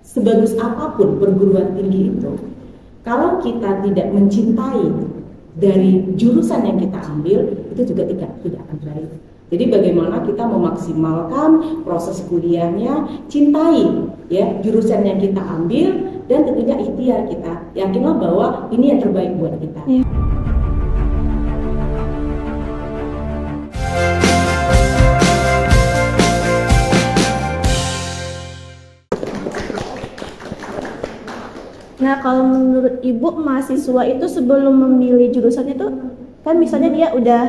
sebagus apapun perguruan tinggi itu, kalau kita tidak mencintai dari jurusan yang kita ambil, itu juga tidak akan baik. Jadi bagaimana kita memaksimalkan proses kuliahnya, cintai ya jurusan yang kita ambil, dan tentunya ikhtiar kita. Yakinlah bahwa ini yang terbaik buat kita. Ya. Nah, kalau menurut Ibu, mahasiswa itu sebelum memilih jurusannya tuh kan misalnya dia udah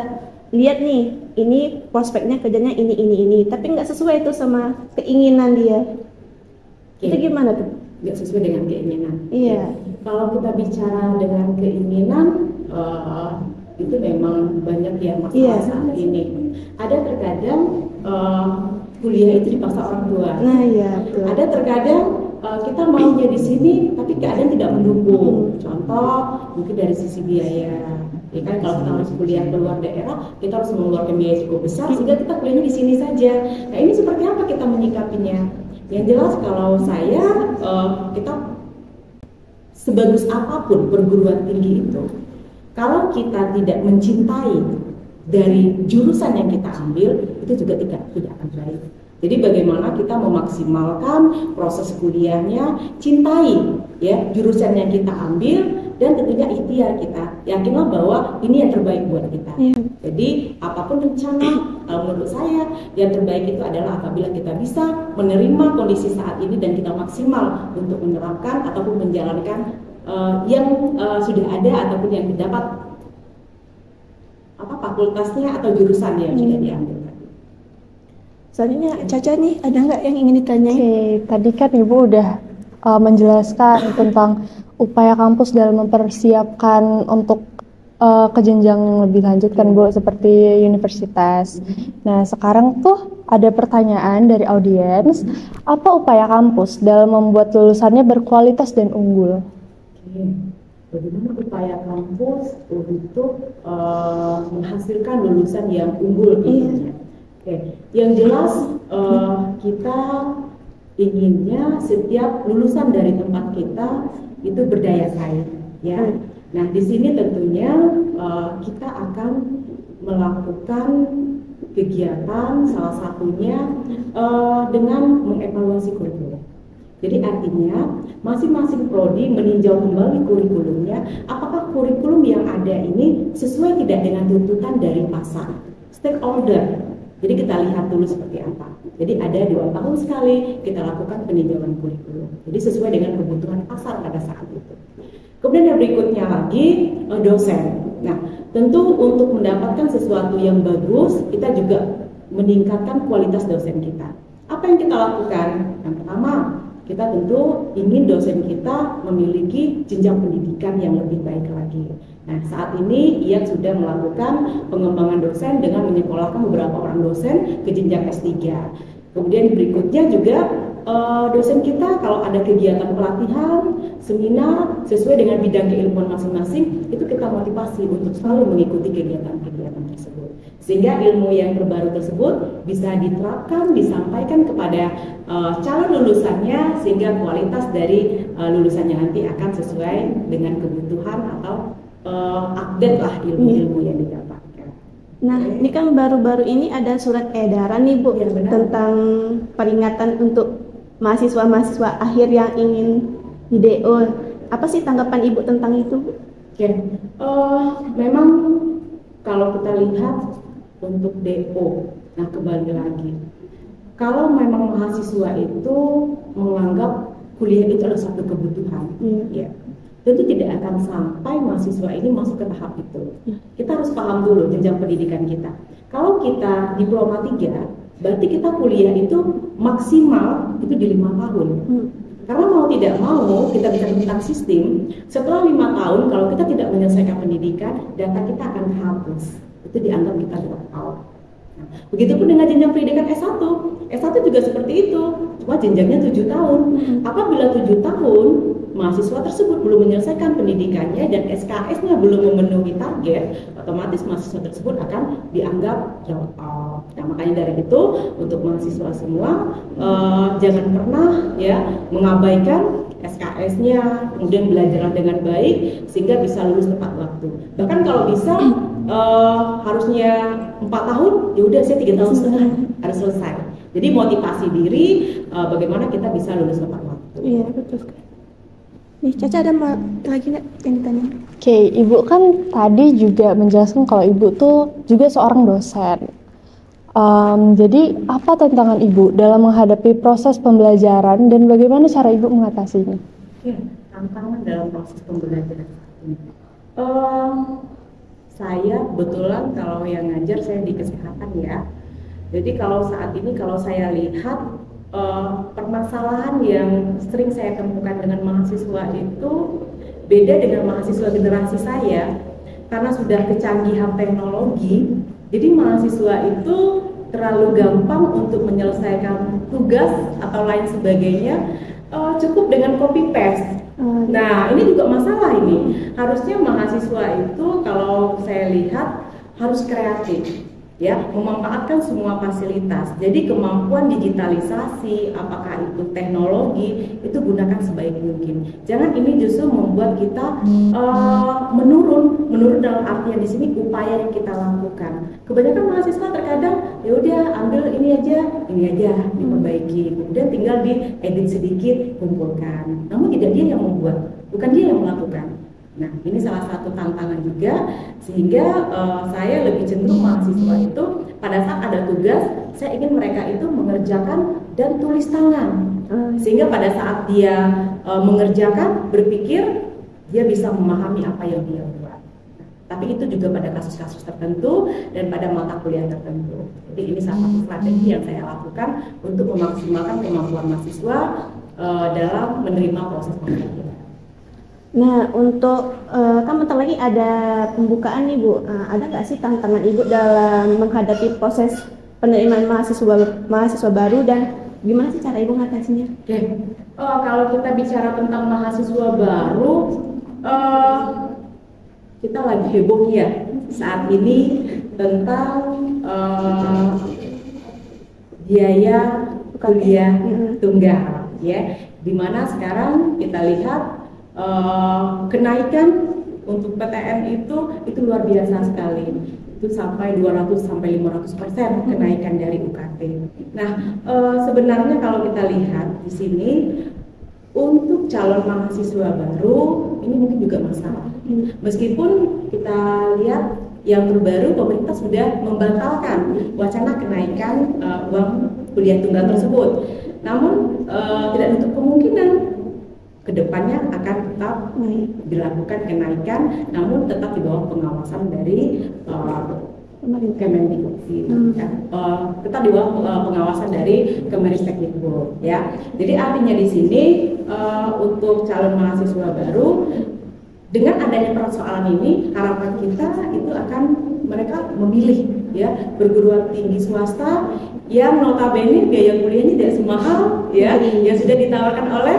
lihat nih, ini prospeknya kerjanya ini, tapi nggak sesuai itu sama keinginan dia. Itu gimana tuh? Nggak sesuai dengan keinginan. Iya. Kalau kita bicara dengan keinginan, itu memang banyak ya masalah saat ini. Ada terkadang kuliah itu dipaksa orang tua. Nah, iya. Betul. Ada terkadang kita maunya di sini tapi keadaan tidak mendukung. Contoh mungkin dari sisi biaya, ya kan, kalau kita harus kuliah ke luar daerah kita harus mengeluarkan biaya cukup besar sehingga kita kuliahnya di sini saja. Nah, ini seperti apa kita menyikapinya? Yang jelas kalau saya kita sebagus apapun perguruan tinggi itu, kalau kita tidak mencintai dari jurusan yang kita ambil, itu juga tidak akan baik. Jadi bagaimana kita memaksimalkan proses kuliahnya, cintai ya jurusan yang kita ambil, dan tentunya ikhtiar kita. Yakinlah bahwa ini yang terbaik buat kita. Jadi apapun rencana, menurut saya yang terbaik itu adalah apabila kita bisa menerima kondisi saat ini dan kita maksimal untuk menerapkan ataupun menjalankan yang sudah ada ataupun yang didapat fakultasnya atau jurusan yang sudah diambil. Selanjutnya Caca nih, ada nggak yang ingin ditanya? Tadi kan Ibu udah menjelaskan tentang upaya kampus dalam mempersiapkan untuk ke jenjang yang lebih lanjut kan Bu, seperti universitas. Nah, sekarang tuh ada pertanyaan dari audiens, apa upaya kampus dalam membuat lulusannya berkualitas dan unggul? Bagaimana upaya kampus untuk menghasilkan lulusan yang unggul tentunya? Yang jelas kita inginnya setiap lulusan dari tempat kita itu berdaya saing, ya. Nah, di sini tentunya kita akan melakukan kegiatan salah satunya dengan mengevaluasi kurikulum. Jadi artinya masing-masing prodi meninjau kembali kurikulumnya, apakah kurikulum yang ada ini sesuai tidak dengan tuntutan dari pasar, stakeholder. Jadi kita lihat dulu seperti apa. Jadi ada 2 tahun sekali kita lakukan peninjauan kurikulum. Jadi sesuai dengan kebutuhan pasar pada saat itu. Kemudian yang berikutnya lagi dosen. Nah, tentu untuk mendapatkan sesuatu yang bagus, kita juga meningkatkan kualitas dosen kita. Apa yang kita lakukan? Yang pertama, kita tentu ingin dosen kita memiliki jenjang pendidikan yang lebih baik lagi. Nah, saat ini ia sudah melakukan pengembangan dosen dengan menyekolahkan beberapa orang dosen ke jenjang S3. Kemudian berikutnya juga dosen kita kalau ada kegiatan pelatihan, seminar sesuai dengan bidang keilmuan masing-masing, itu kita motivasi untuk selalu mengikuti kegiatan-kegiatan tersebut. Sehingga ilmu yang terbaru tersebut bisa diterapkan, disampaikan kepada calon lulusannya, sehingga kualitas dari lulusannya nanti akan sesuai dengan kebutuhan atau update lah ilmu-ilmu yang didapatkan. Nah, ini kan baru-baru ini ada surat edaran nih Bu, tentang peringatan untuk mahasiswa-mahasiswa akhir yang ingin di DO. Apa sih tanggapan Ibu tentang itu, Bu? Memang kalau kita lihat untuk DO, nah kembali lagi, kalau memang mahasiswa itu menganggap kuliah itu adalah satu kebutuhan, ya, tentu tidak akan sampai mahasiswa ini masuk ke tahap itu. Kita harus paham dulu jenjang pendidikan kita. Kalau kita diploma 3, berarti kita kuliah itu maksimal itu di 5 tahun. Karena mau tidak mau, kita bicara tentang sistem, setelah 5 tahun kalau kita tidak menyelesaikan pendidikan, data kita akan hapus. Itu dianggap kita drop out. Begitupun dengan jenjang pendidikan S1. S1 juga seperti itu, cuma jenjangnya 7 tahun. Apabila 7 tahun mahasiswa tersebut belum menyelesaikan pendidikannya dan SKS-nya belum memenuhi target, otomatis mahasiswa tersebut akan dianggap drop out. Nah, makanya dari itu untuk mahasiswa semua jangan pernah ya mengabaikan SKS-nya, kemudian belajar dengan baik sehingga bisa lulus tepat waktu. Bahkan kalau bisa harusnya 4 tahun, ya udah saya 3 tahun setengah harus selesai. Jadi motivasi diri bagaimana kita bisa lulus tepat waktu. Iya, betul sekali. Nih, Caca ada lagi nggak yang ditanya? Oke, Ibu kan tadi juga menjelaskan kalau Ibu tuh juga seorang dosen. Jadi apa tantangan Ibu dalam menghadapi proses pembelajaran dan bagaimana cara Ibu mengatasinya? Ya, tantangan dalam proses pembelajaran ini. Saya kebetulan kalau yang ngajar saya di kesehatan ya. Jadi kalau saat ini kalau saya lihat permasalahan yang sering saya temukan dengan mahasiswa itu beda dengan mahasiswa generasi saya karena sudah kecanggihan teknologi. Jadi mahasiswa itu terlalu gampang untuk menyelesaikan tugas atau lain sebagainya, cukup dengan copy paste. Nah, ini juga masalah ini. Harusnya mahasiswa itu kalau saya lihat harus kreatif, ya, memanfaatkan semua fasilitas. Jadi kemampuan digitalisasi, apakah itu teknologi, itu gunakan sebaik mungkin. Jangan ini justru membuat kita menurun dalam artian di sini upaya yang kita lakukan. Kebanyakan mahasiswa terkadang ya udah ambil ini aja diperbaiki, kemudian tinggal diedit sedikit, kumpulkan. Namun tidak dia yang membuat, bukan dia yang melakukan. Nah, ini salah satu tantangan juga, sehingga saya lebih cenderung mahasiswa itu pada saat ada tugas, saya ingin mereka itu mengerjakan dan tulis tangan, sehingga pada saat dia mengerjakan, berpikir, dia bisa memahami apa yang dia buat. Tapi itu juga pada kasus-kasus tertentu dan pada mata kuliah tertentu. Jadi ini salah satu strategi yang saya lakukan untuk memaksimalkan kemampuan mahasiswa dalam menerima proses pembelajaran. Nah, untuk kan bentar lagi ada pembukaan nih Bu. Ada nggak sih tantangan Ibu dalam menghadapi proses penerimaan mahasiswa baru dan gimana sih cara Ibu mengatasinya? Oke. Kalau kita bicara tentang mahasiswa baru, kita lagi heboh ya saat ini tentang biaya kuliah tunggal, ya. Dimana sekarang kita lihat kenaikan untuk PTN itu luar biasa sekali, itu sampai 200-500% kenaikan dari UKT. Nah, sebenarnya kalau kita lihat di sini untuk calon mahasiswa baru ini mungkin juga masalah. Meskipun kita lihat yang terbaru pemerintah sudah membatalkan wacana kenaikan uang kuliah tunggal tersebut, namun tidak nutup kemungkinan kedepannya akan tetap dilakukan kenaikan, namun tetap di bawah pengawasan dari Kemendikbud, tetap di bawah pengawasan dari Kemenristekdikbud, ya. Jadi artinya di sini untuk calon mahasiswa baru dengan adanya persoalan ini, harapan kita itu akan mereka memilih, ya, perguruan tinggi swasta yang notabene biaya kuliahnya tidak semahal, ya, yang sudah ditawarkan oleh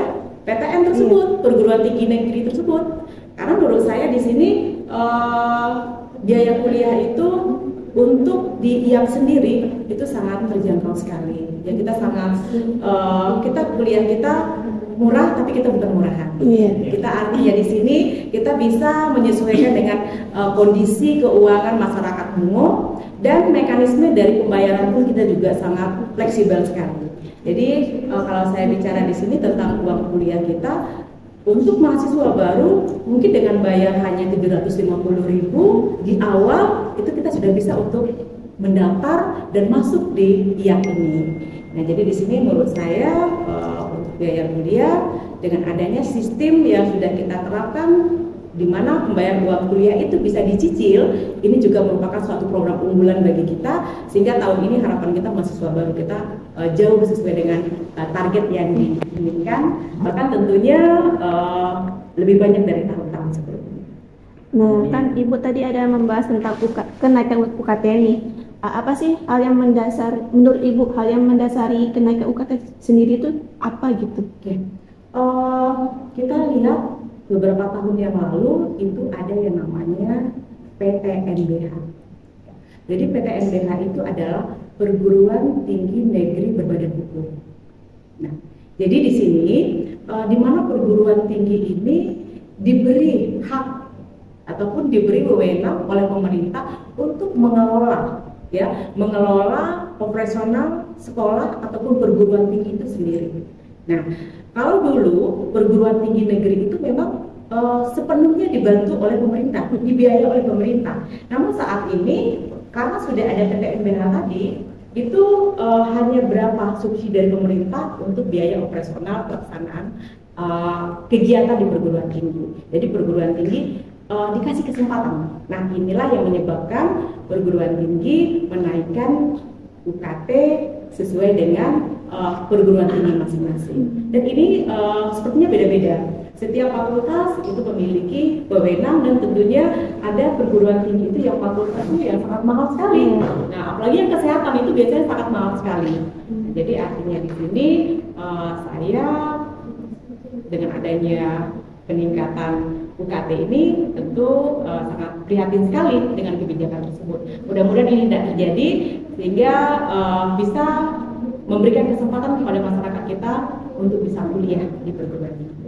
PTN tersebut, perguruan tinggi negeri tersebut. Karena menurut saya di sini biaya kuliah itu untuk di IAP sendiri itu sangat terjangkau sekali. Ya, kita sangat kuliah kita murah, tapi kita bukan murahan. Kita artinya di sini kita bisa menyesuaikan dengan kondisi keuangan masyarakat umum dan mekanisme dari pembayaran pun kita juga sangat fleksibel sekali. Jadi kalau saya bicara di sini tentang uang kuliah kita untuk mahasiswa baru mungkin dengan bayar hanya 750.000 di awal itu kita sudah bisa untuk mendaftar dan masuk di IAP ini. Nah, jadi di sini menurut saya untuk biaya kuliah dengan adanya sistem yang sudah kita terapkan di mana pembayaran uang kuliah itu bisa dicicil, ini juga merupakan suatu program unggulan bagi kita, sehingga tahun ini harapan kita mahasiswa baru kita jauh sesuai dengan target yang diinginkan, bahkan tentunya lebih banyak dari tahun-tahun sebelumnya. Nah, kan Ibu tadi ada membahas tentang kenaikan UKT ini. Apa sih hal yang mendasar menurut Ibu, hal yang mendasari kenaikan UKT sendiri itu apa gitu? Oke. kita lihat beberapa tahun yang lalu itu ada yang namanya PTNBH. Jadi PTNBH itu adalah Perguruan Tinggi Negeri Berbadan Hukum. Nah, jadi di sini di mana perguruan tinggi ini diberi hak ataupun diberi wewenang oleh pemerintah untuk mengelola operasional sekolah ataupun perguruan tinggi itu sendiri. Nah, kalau dulu perguruan tinggi negeri itu memang sepenuhnya dibantu oleh pemerintah, dibiayai oleh pemerintah. Namun saat ini karena sudah ada PTNBH tadi, itu hanya berapa subsidi dari pemerintah untuk biaya operasional pelaksanaan kegiatan di perguruan tinggi. Jadi perguruan tinggi dikasih kesempatan. Nah, inilah yang menyebabkan perguruan tinggi menaikkan UKT sesuai dengan perguruan tinggi masing-masing. Dan ini sepertinya beda-beda. Setiap fakultas itu memiliki wewenang dan tentunya ada perguruan tinggi itu yang fakultasnya yang sangat mahal sekali. Nah, apalagi yang kesehatan itu biasanya sangat mahal sekali. Jadi artinya di sini saya dengan adanya peningkatan UKT ini tentu sangat prihatin sekali dengan kebijakan tersebut. Mudah-mudahan ini tidak terjadi sehingga bisa memberikan kesempatan kepada masyarakat kita untuk bisa kuliah di perguruan tinggi.